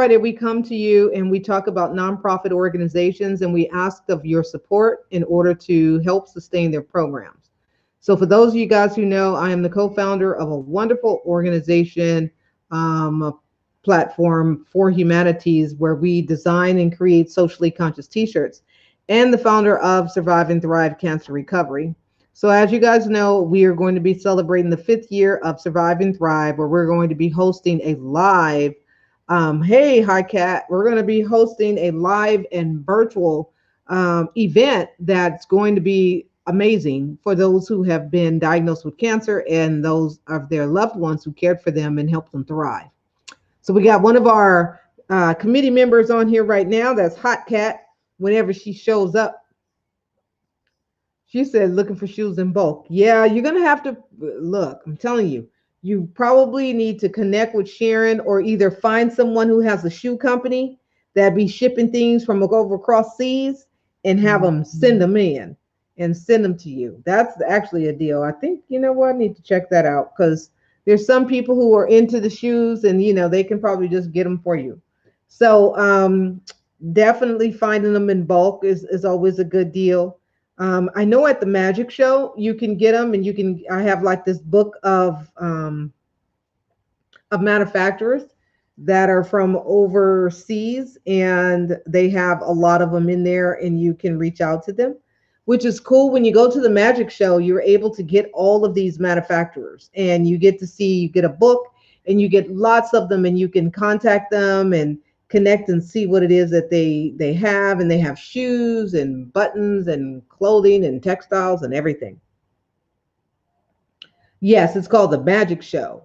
Friday, we come to you and we talk about nonprofit organizations and we ask of your support in order to help sustain their programs. So, for those of you guys who know, I am the co founder of a wonderful organization, a platform for humanities, where we design and create socially conscious t shirts, and the founder of Survive and Thrive Cancer Recovery. So, as you guys know, we are going to be celebrating the fifth year of Survive and Thrive, where we're going to be hosting a live hey, hi, Kat. We're going to be hosting a live and virtual event that's going to be amazing for those who have been diagnosed with cancer and those of their loved ones who cared for them and helped them thrive. So we got one of our committee members on here right now. That's Hot Cat. Whenever she shows up, she said, looking for shoes in bulk. Yeah, you're going to have to look. I'm telling you, you probably need to connect with Sharon or either find someone who has a shoe company that be shipping things from over across seas and have them send them in and send them to you. That's actually a deal. I think, you know what, I need to check that out because there's some people who are into the shoes and, you know, they can probably just get them for you. So definitely finding them in bulk is always a good deal. I know at the magic show you can get them, and you can. I have like this book of manufacturers that are from overseas, and they have a lot of them in there, and you can reach out to them, which is cool. When you go to the magic show, you're able to get all of these manufacturers, and you get to see. You get a book, and you get lots of them, and you can contact them and connect and see what it is that they have, and they have shoes and buttons and clothing and textiles and everything. Yes, it's called the Magic Show.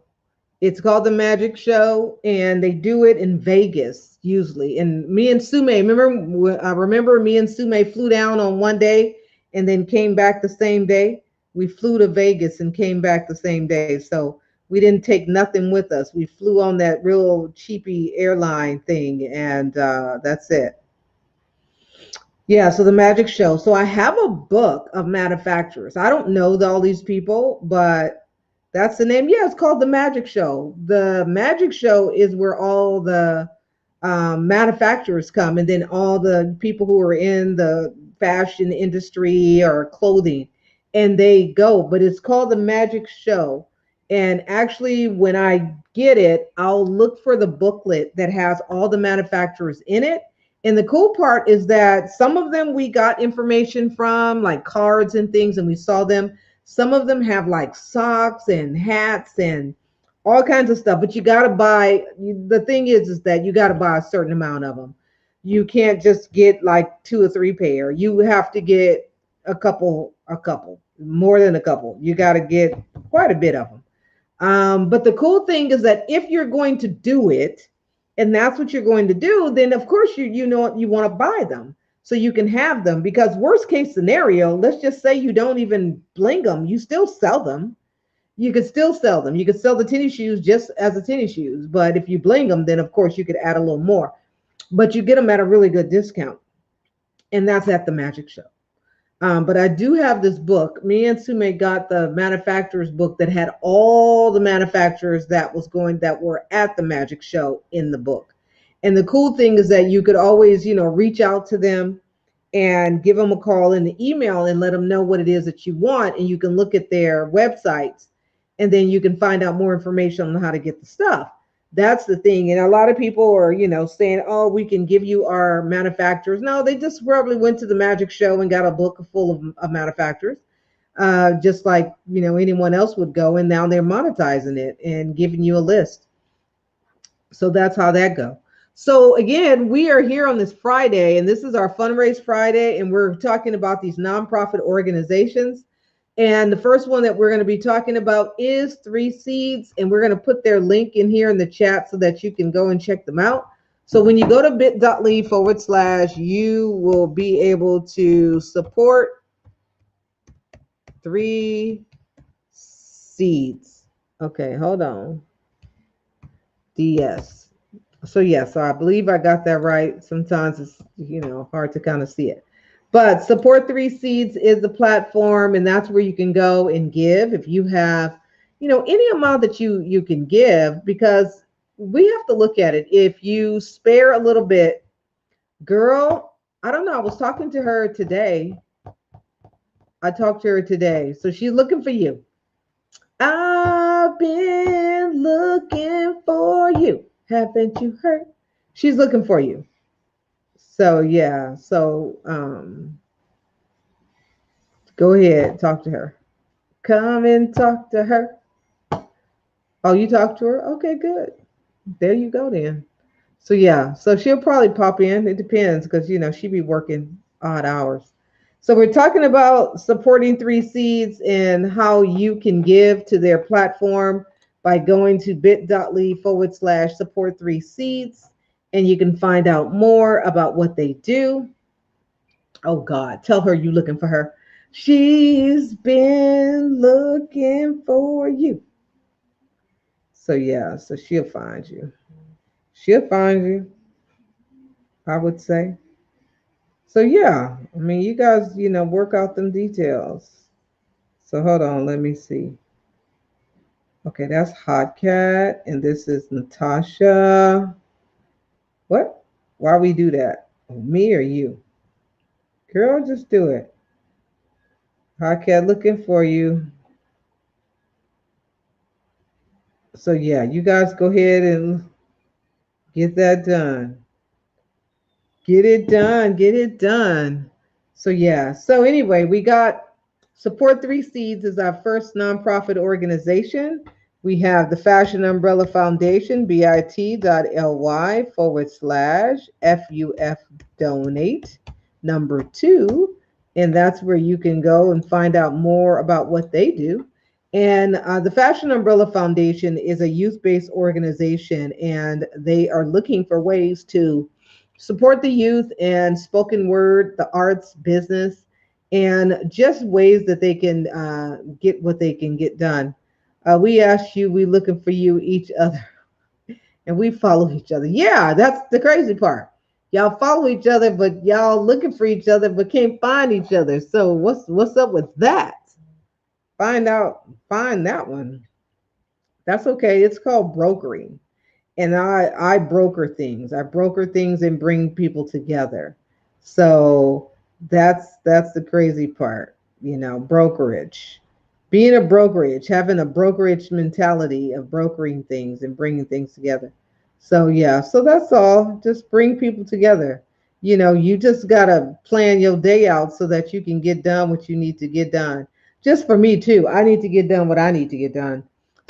It's called the Magic Show, and they do it in Vegas usually. And me and Sume, remember, I remember me and Sume flew down on one day and then came back the same day. We flew to Vegas and came back the same day. So we didn't take nothing with us. We flew on that real cheapy airline thing, and that's it. Yeah, so the Magic Show. So I have a book of manufacturers. I don't know all these people, but that's the name. Yeah, it's called the Magic Show. The Magic Show is where all the manufacturers come, and then all the people who are in the fashion industry or clothing, and they go. But it's called the Magic Show. And actually, when I get it, I'll look for the booklet that has all the manufacturers in it. And the cool part is that some of them we got information from, like cards and things, and we saw them. Some of them have like socks and hats and all kinds of stuff. But you got to buy. The thing is that you got to buy a certain amount of them. You can't just get like 2 or 3 pair. You have to get a couple, more than a couple. You got to get quite a bit of them. But the cool thing is that if you're going to do it, and that's what you're going to do, then of course you know you want to buy them so you can have them. Because worst case scenario, let's just say you don't even bling them, you still sell them. You could still sell them. You could sell the tennis shoes just as a tennis shoes, but if you bling them, then of course you could add a little more. But you get them at a really good discount, and that's at the Magic Show. But I do have this book. Me and Sume got the manufacturer's book that had all the manufacturers that were at the Magic Show in the book. And the cool thing is that you could always, reach out to them and give them a call in the email and let them know what it is that you want. And you can look at their websites, and then you can find out more information on how to get the stuff. That's the thing. And a lot of people are, saying, oh, we can give you our manufacturers. No, they just probably went to the Magic Show and got a book full of manufacturers, just like, anyone else would go. And now they're monetizing it and giving you a list. So that's how that goes. So again, we are here on this Friday, and this is our Fundraise Friday, and we're talking about these nonprofit organizations. And the first one that we're going to be talking about is 3 Seeds, and we're going to put their link in here in the chat so that you can go and check them out. So when you go to bit.ly/, you will be able to support 3 Seeds. Okay, hold on. DS. So yes, so I believe I got that right. Sometimes it's, hard to kind of see it. But Support 3 Seeds is the platform, and that's where you can go and give if you have, any amount that you can give, because we have to look at it. If you spare a little bit, girl, I don't know. I was talking to her today. I talked to her today. So she's looking for you. I've been looking for you. Haven't you heard? She's looking for you. So yeah. So go ahead, talk to her. Come and talk to her. Oh, you talked to her? Okay, good. There you go then. So yeah, so she'll probably pop in. It depends because she be working odd hours. So we're talking about supporting Three Seeds and how you can give to their platform by going to bit.ly/support Three Seeds, and you can find out more about what they do. Oh God, tell her you looking for her. She's been looking for you. So yeah, so she'll find you. She'll find you, I would say. So yeah, I mean, you guys, work out them details. So hold on, let me see. Okay, that's Hot Cat, and this is Natasha. What? Why we do that? Me or you? Girl, just do it. Hot Cat looking for you. So yeah, you guys go ahead and get that done. Get it done. Get it done. So yeah. So anyway, we got Support Three Seeds is our first nonprofit organization. We have the Fashion Umbrella Foundation, bit.ly/FUF donate. Number two, and that's where you can go and find out more about what they do. And the Fashion Umbrella Foundation is a youth based organization, and they are looking for ways to support the youth and spoken word, the arts, business, and just ways that they can get what they can get done. We ask you, we looking for you, each other, and we follow each other. Yeah, that's the crazy part. Y'all follow each other, but y'all looking for each other, but can't find each other. So what's up with that? Find that one. That's okay. It's called brokering, and I broker things. I broker things and bring people together. So that's the crazy part, brokerage. Being a brokerage, having a brokerage mentality of brokering things and bringing things together. So yeah, so that's all. Just bring people together. You just gotta plan your day out so that you can get done what you need to get done. Just for me too. I need to get done what I need to get done.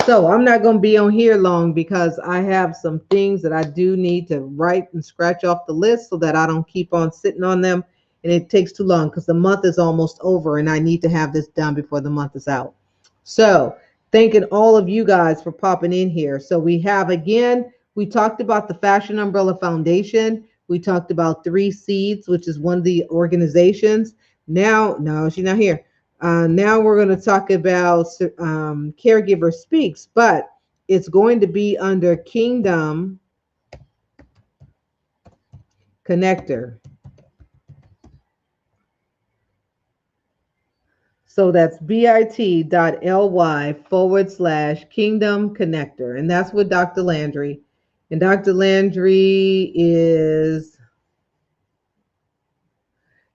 So I'm not going to be on here long because I have some things that I do need to write and scratch off the list so that I don't keep on sitting on them and it takes too long because the month is almost over and I need to have this done before the month is out. So thanking all of you guys for popping in here. So we have again, we talked about the Fashion Umbrella Foundation. We talked about Three Seeds, which is one of the organizations. Now, no, she's not here. Now we're going to talk about Caregiver Speaks, but it's going to be under Kingdom Connector. So that's bit.ly/Kingdom Connector. And that's with Dr. Landry. And Dr. Landry is,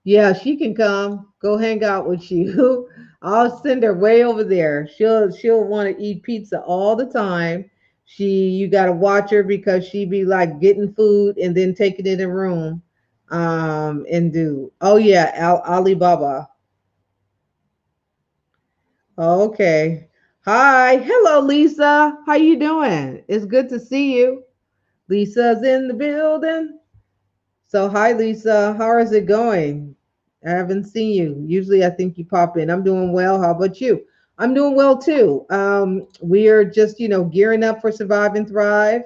yeah, she can come. Go hang out with you. I'll send her way over there. She'll want to eat pizza all the time. You gotta watch her because she be like getting food and then taking it in a room. And do oh yeah, Alibaba. Okay. Hi, hello Lisa. How you doing? It's good to see you. Lisa's in the building. So, hi, Lisa. How is it going? I haven't seen you. Usually, I think you pop in. I'm doing well. How about you? I'm doing well too. We are just, gearing up for Survive and Thrive.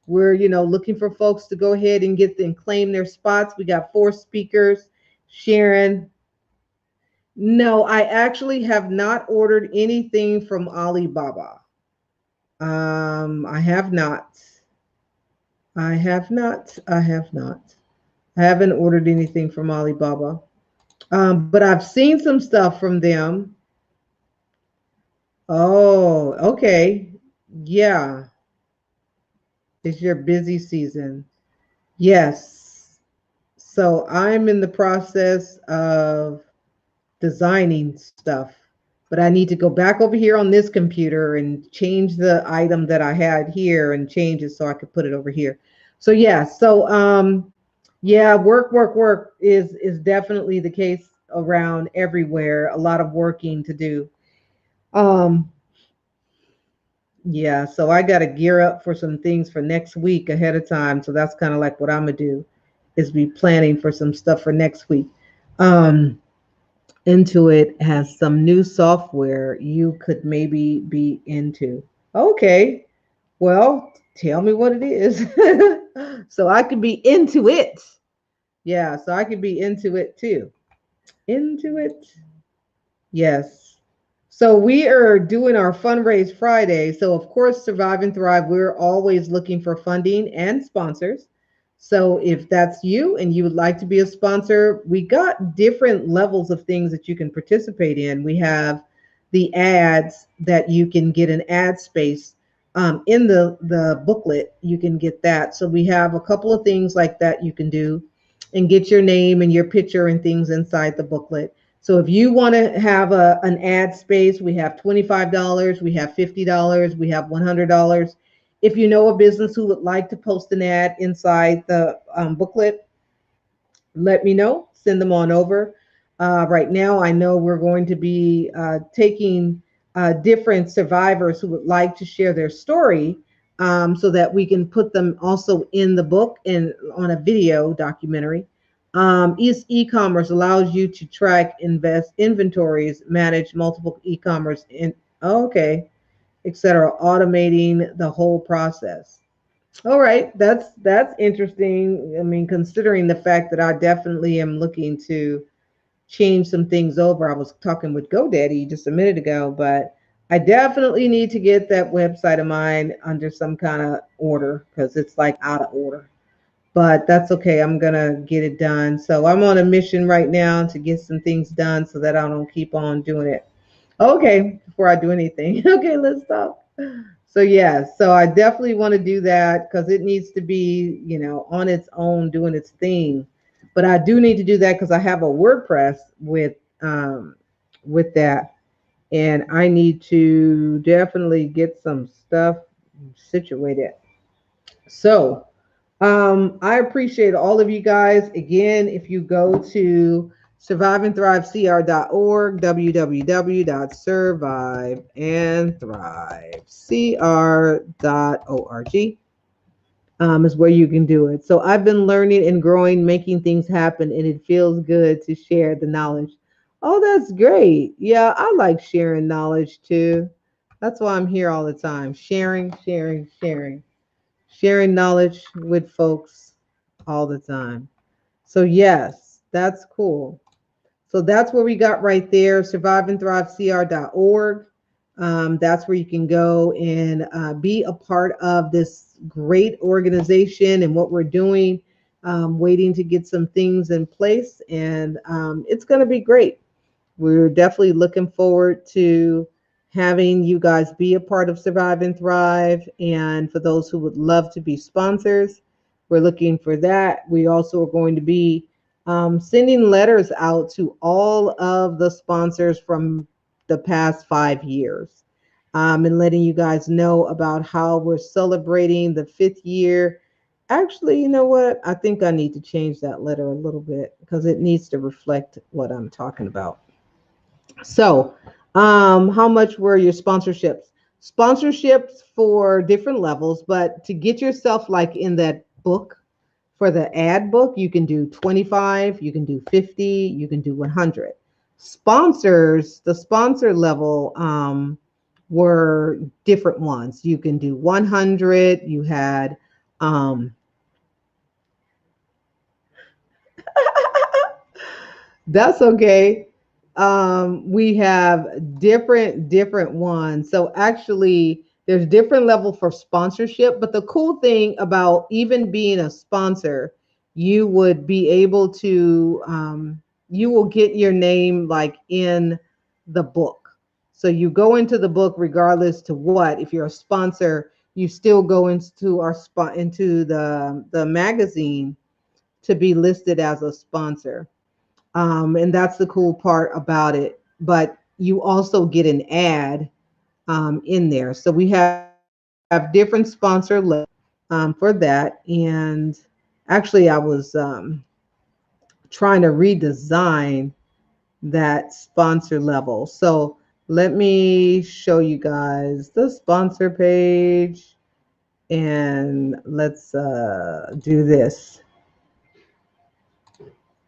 We're, looking for folks to go ahead and get and claim their spots. We got 4 speakers. Sharon. No, I actually have not ordered anything from Alibaba. I have not. I have not. I have not. I haven't ordered anything from Alibaba. But I've seen some stuff from them. Oh, okay. Yeah. It's your busy season. Yes. So I'm in the process of designing stuff, but I need to go back over here on this computer and change the item that I had here and change it so I could put it over here. So yeah, yeah, work is definitely the case around everywhere. A lot of working to do. Um, yeah, so I got to gear up for some things for next week ahead of time. So that's kind of like what I'm gonna do is be planning for some stuff for next week. Um, Intuit has some new software you could maybe be into. Okay, well, tell me what it is so I could be into it. Yeah, so I could be into it too. Into it. Yes. So we are doing our Fundraise Friday. So of course, Survive and Thrive, we're always looking for funding and sponsors. So if that's you and you would like to be a sponsor, we got different levels of things that you can participate in. We have the ads that you can get an ad space in the booklet. You can get that. So we have a couple of things like that you can do and get your name and your picture and things inside the booklet. So if you want to have an ad space, we have $25, we have $50, we have $100. If you know a business who would like to post an ad inside the booklet, let me know. Send them on over. Right now, I know we're going to be taking different survivors who would like to share their story so that we can put them also in the book and on a video documentary. E-commerce allows you to track, invest inventories, manage multiple e-commerce, and okay, etc., automating the whole process. All right, that's interesting. I mean, considering the fact that I definitely am looking to change some things over. I was talking with GoDaddy just a minute ago, but I definitely need to get that website of mine under some kind of order because it's like out of order. But that's okay. I'm gonna get it done. So I'm on a mission right now to get some things done so that I don't keep on doing it. Okay, before I do anything. Okay, let's stop. So yeah, so I definitely want to do that because it needs to be, on its own, doing its thing. But I do need to do that because I have a WordPress with that, and I need to definitely get some stuff situated. So I appreciate all of you guys. Again, if you go to surviveandthrivecr.org, www.surviveandthrivecr.org, is where you can do it. So I've been learning and growing, making things happen, and it feels good to share the knowledge. Oh, that's great. Yeah, I like sharing knowledge too. That's why I'm here all the time, sharing knowledge with folks all the time. So yes, that's cool. So that's where we got right there, surviveandthrivecr.org. That's where you can go and be a part of this great organization and what we're doing, waiting to get some things in place. And it's going to be great. We're definitely looking forward to having you guys be a part of Survive and Thrive. And for those who would love to be sponsors, we're looking for that. We also are going to be sending letters out to all of the sponsors from the past 5 years, and letting you guys know about how we're celebrating the 5th year. Actually, you know what? I think I need to change that letter a little bit because it needs to reflect what I'm talking about. So, how much were your sponsorships? Sponsorships for different levels, but to get yourself like in that book for the ad book, you can do 25, you can do 50, you can do 100. Sponsors, the sponsor level were different ones. You can do 100, you had that's okay. We have different ones. So actually, there's different level for sponsorship. But the cool thing about even being a sponsor, you would be able to you will get your name like in the book. So you go into the book regardless to what. If you're a sponsor, you still go into our spot into the magazine to be listed as a sponsor. And that's the cool part about it. But you also get an ad in there. So we have different sponsor levels for that. And actually, I was trying to redesign that sponsor level. So let me show you guys the sponsor page, and let's do this.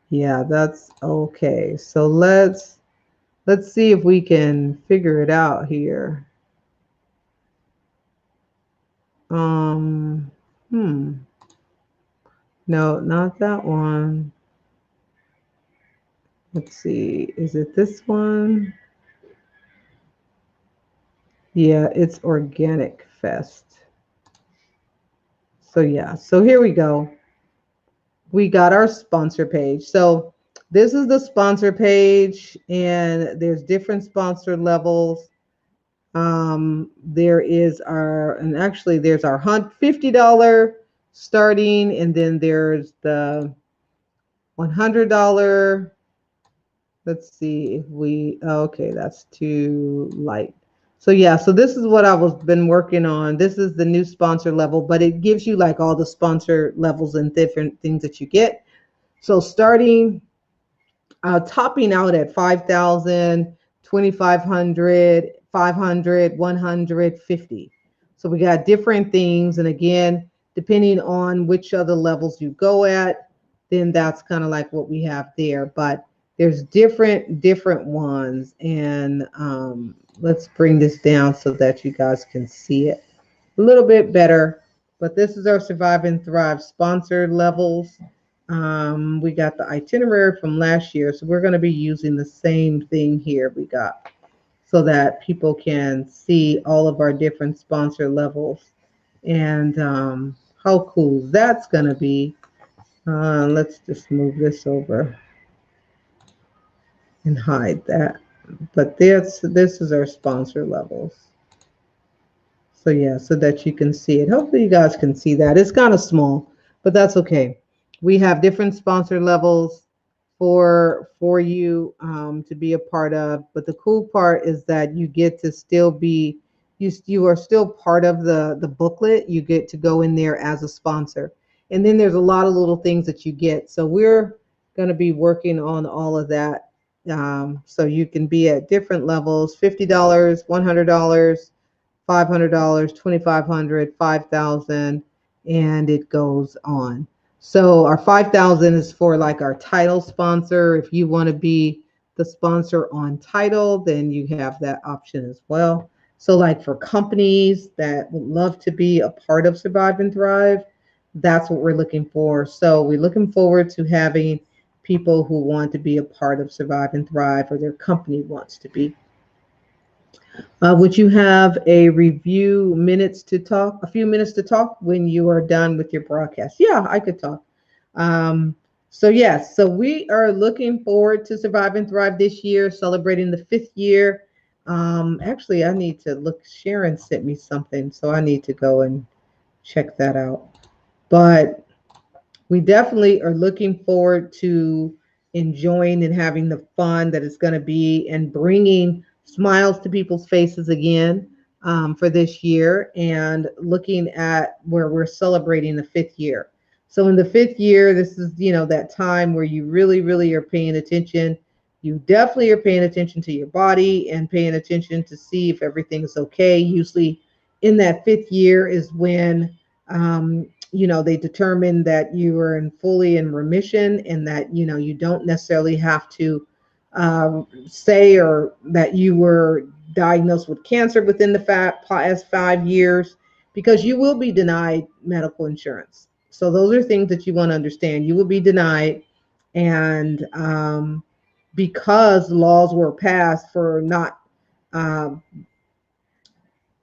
Yeah, that's okay. So let's see if we can figure it out here. Um, hmm. No, not that one. Let's see. Is it this one? Yeah, it's Organic Fest. So yeah, so here we go. We got our sponsor page. So this is the sponsor page, and there's different sponsor levels. There is our, and actually there's our $50 starting, and then there's the $100. Let's see if we, oh, okay, that's too light. So yeah, so this is what I was been working on. This is the new sponsor level, but it gives you like all the sponsor levels and different things that you get. So starting, topping out at 5,000, 2,500, 500, 150. So we got different things. And again, depending on which other levels you go at, then that's kind of like what we have there. But there's different ones. And let's bring this down so that you guys can see it a little bit better. But this is our Survive and Thrive sponsored levels. We got the itinerary from last year, so we're going to be using the same thing here. We got so that people can see all of our different sponsor levels, and how cool that's going to be. Let's just move this over and hide that. But this is our sponsor levels. So yeah, so that you can see it. Hopefully you guys can see that. It's kind of small, but that's okay. We have different sponsor levels for you to be a part of. But the cool part is that you get to still be, you are still part of the booklet. You get to go in there as a sponsor. And then there's a lot of little things that you get. So we're going to be working on all of that. So you can be at different levels, $50, $100, $500, 2,500, 5,000, and it goes on. So our 5,000 is for like our title sponsor. If you want to be the sponsor on title, then you have that option as well. So like for companies that would love to be a part of Survive and Thrive, that's what we're looking for. So we're looking forward to having people who want to be a part of Survive and Thrive, or their company wants to be. Would you have a review minutes to talk, a few minutes to talk when you are done with your broadcast? Yeah, I could talk. So yes, so we are looking forward to Survive and Thrive this year, celebrating the 5th year. Actually, I need to look, Sharon sent me something, so I need to go and check that out. But we definitely are looking forward to enjoying and having the fun that it's going to be, and bringing smiles to people's faces again for this year, and looking at where we're celebrating the 5th year. So in the 5th year, this is, that time where you really, really are paying attention. You definitely are paying attention to your body and paying attention to see if everything is okay. Usually in that 5th year is when they determine that you are fully in remission, and that you don't necessarily have to say or that you were diagnosed with cancer within the past 5 years, because you will be denied medical insurance. So those are things that you want to understand. You will be denied, and because laws were passed for um,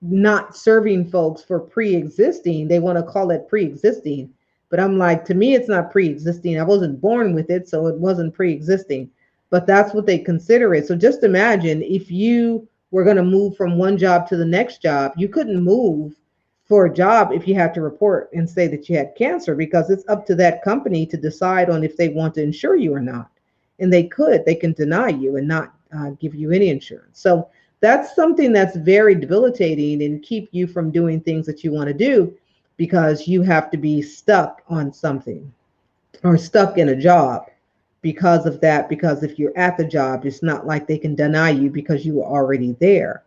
not serving folks for pre-existing, they want to call it pre-existing. But I'm like, to me, it's not pre-existing. I wasn't born with it, so it wasn't pre-existing. But that's what they consider it. So just imagine if you were going to move from one job to the next job, you couldn't move for a job if you have to report and say that you had cancer, because it's up to that company to decide on if they want to insure you or not. And they can deny you and not give you any insurance. So that's something that's very debilitating and keep you from doing things that you want to do, because you have to be stuck on something or stuck in a job because of that. Because if you're at the job, it's not like they can deny you because you were already there.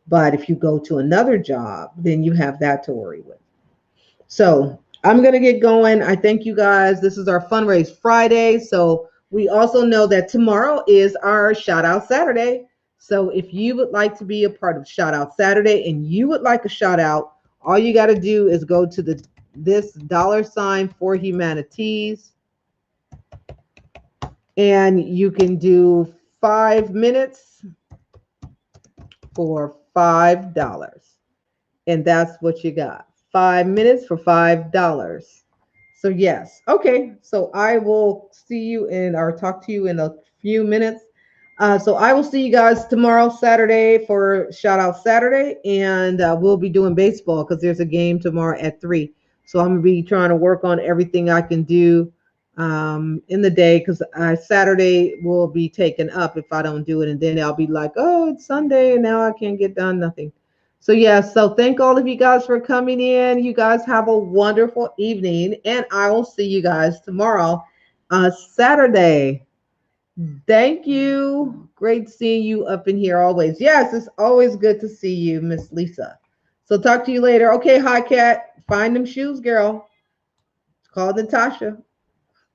But if you go to another job, then you have that to worry with. So I'm going to get going. I thank you guys. This is our Fundraise Friday. So we also know that tomorrow is our Shout Out Saturday. So if you would like to be a part of Shout Out Saturday and you would like a shout out, all you got to do is go to this $ for humanities, and you can do 5 minutes for $5. And that's what you got. 5 minutes for $5. So yes. Okay. So I will see you or talk to you in a few minutes. So I will see you guys tomorrow, Saturday, for Shout Out Saturday. And we'll be doing baseball because there's a game tomorrow at 3. So I'm going to be trying to work on everything I can do in the day, because Saturday will be taken up if I don't do it. And then I'll be like, oh, it's Sunday and now I can't get done nothing. So yeah, so thank all of you guys for coming in. You guys have a wonderful evening, and I will see you guys tomorrow, Saturday. Thank you. Great seeing you up in here always. Yes, it's always good to see you, Miss Lisa. So talk to you later. Okay, hi, Cat. Find them shoes, girl. Call Natasha.